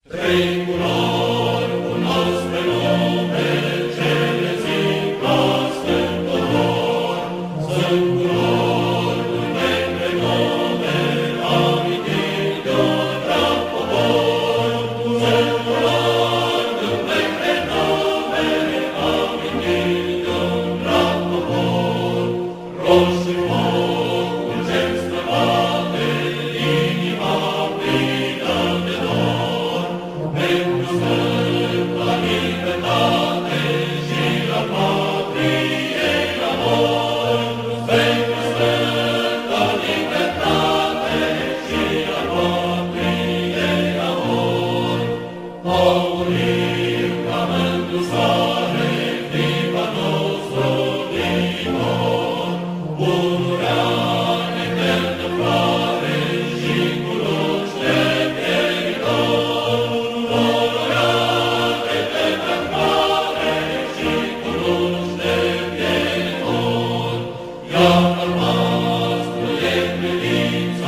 Trei culori cunosc pe lume, cele țin ca stâlpători. Sunt culori cu negre nume, amintiri de-un drag popor. Sunt culori cu negre nume, amintiri de-un drag popor. Roșu foc, un cer străbate, inima plină de dor. Pentru sfânta libertate și la patriei amor. Pentru sfânta libertate și la patriei amor. Aurim ca mândru soare, viva nostru viitor. Pururea eternă floare și cu luci de pieritor. Pururea eternă floare și cu luci de pieritor. Iar al nostru e credința,